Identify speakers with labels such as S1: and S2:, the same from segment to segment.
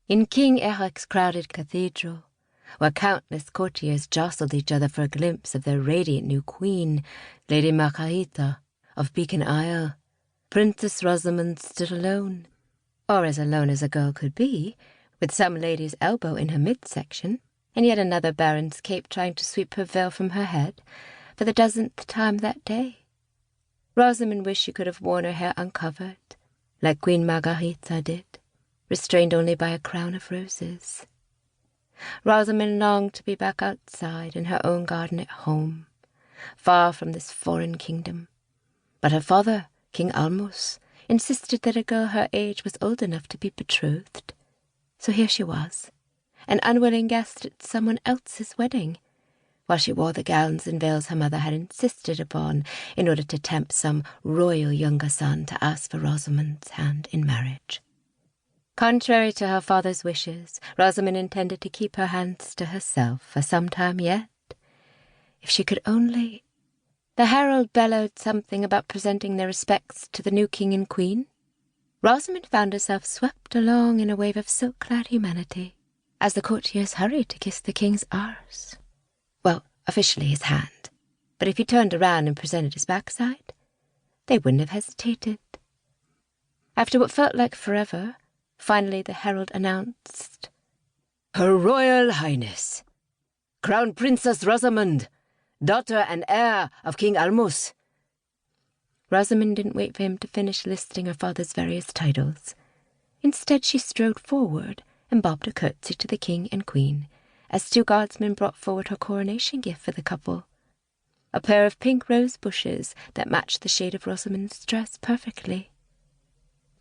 S1: In King Eric's crowded cathedral, where countless courtiers jostled each other for a glimpse of their radiant new queen, Lady Margarita of Beacon Isle, Princess Rosamond stood alone, or as alone as a girl could be, with some lady's elbow in her midsection, and yet another baron's cape trying to sweep her veil from her head for the 10th time that day. Rosamond wished she could have worn her hair uncovered, like Queen Margarita did, restrained only by a crown of roses. Rosamond longed to be back outside in her own garden at home, far from this foreign kingdom. But her father, King Almus, insisted that a girl her age was old enough to be betrothed. So here she was, an unwilling guest at someone else's wedding, while she wore the gowns and veils her mother had insisted upon in order to tempt some royal younger son to ask for Rosamond's hand in marriage. Contrary to her father's wishes, Rosamond intended to keep her hands to herself for some time yet. If she could only... The herald bellowed something about presenting their respects to the new king and queen. Rosamond found herself swept along in a wave of silk-clad humanity, as the courtiers hurried to kiss the king's arse. Well, officially his hand, but if he turned around and presented his backside, they wouldn't have hesitated. After what felt like forever, finally the herald announced, "Her Royal Highness, Crown Princess Rosamond, daughter and heir of King Almus." Rosamond didn't wait for him to finish listing her father's various titles. Instead, she strode forward and bobbed a curtsy to the king and queen, as 2 guardsmen brought forward her coronation gift for the couple, a pair of pink rose bushes that matched the shade of Rosamond's dress perfectly.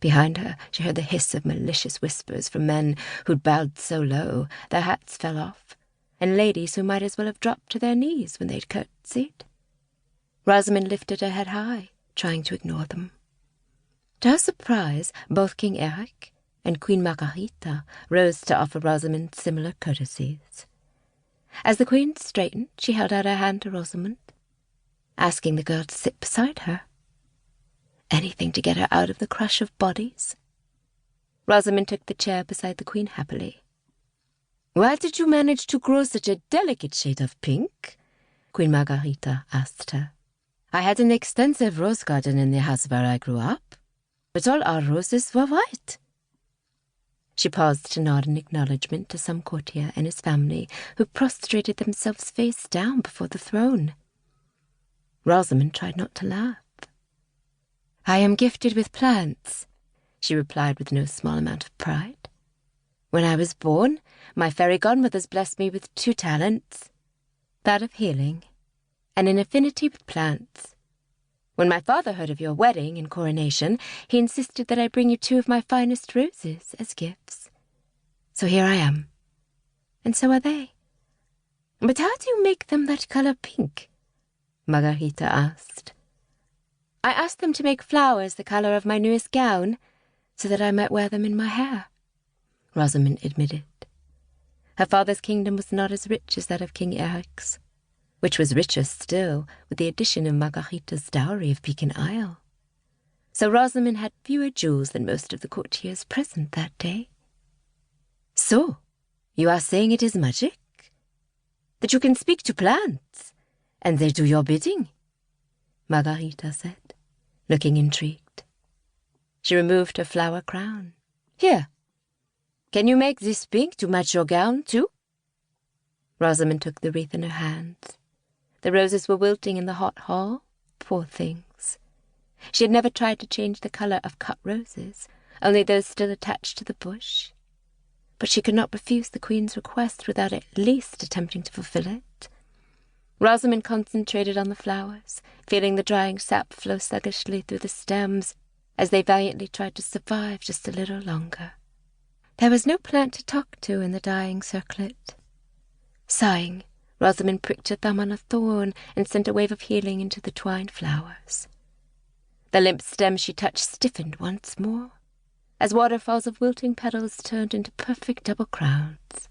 S1: Behind her, she heard the hiss of malicious whispers from men who'd bowed so low their hats fell off, and ladies who might as well have dropped to their knees when they'd curtsied. Rosamond lifted her head high, trying to ignore them. To her surprise, both King Eric and Queen Margarita rose to offer Rosamond similar courtesies. As the queen straightened, she held out her hand to Rosamond, asking the girl to sit beside her. Anything to get her out of the crush of bodies. Rosamond took the chair beside the queen happily. "Where did you manage to grow such a delicate shade of pink?" Queen Margarita asked her. "I had an extensive rose garden in the house where I grew up, but all our roses were white." She paused to nod in acknowledgement to some courtier and his family who prostrated themselves face down before the throne. Rosamond tried not to laugh. "I am gifted with plants," she replied with no small amount of pride. "When I was born, my fairy godmothers blessed me with 2 talents, that of healing and an affinity with plants. When my father heard of your wedding and coronation, he insisted that I bring you 2 of my finest roses as gifts. So here I am, and so are they." "But how do you make them that color pink?" Margarita asked. "I asked them to make flowers the color of my newest gown, so that I might wear them in my hair," Rosamond admitted. Her father's kingdom was not as rich as that of King Eric's, which was richer still with the addition of Margarita's dowry of Beacon Isle. So Rosamond had fewer jewels than most of the courtiers present that day. "So, you are saying it is magic? That you can speak to plants, and they do your bidding?" Margarita said, looking intrigued. She removed her flower crown. "Here, can you make this pink to match your gown, too?" Rosamond took the wreath in her hands. The roses were wilting in the hot hall. Poor things. She had never tried to change the color of cut roses, only those still attached to the bush. But she could not refuse the queen's request without at least attempting to fulfill it. Rosamond concentrated on the flowers, feeling the drying sap flow sluggishly through the stems as they valiantly tried to survive just a little longer. There was no plant to talk to in the dying circlet. Sighing, Rosamond pricked her thumb on a thorn and sent a wave of healing into the twined flowers. The limp stem she touched stiffened once more, as waterfalls of wilting petals turned into perfect double crowns.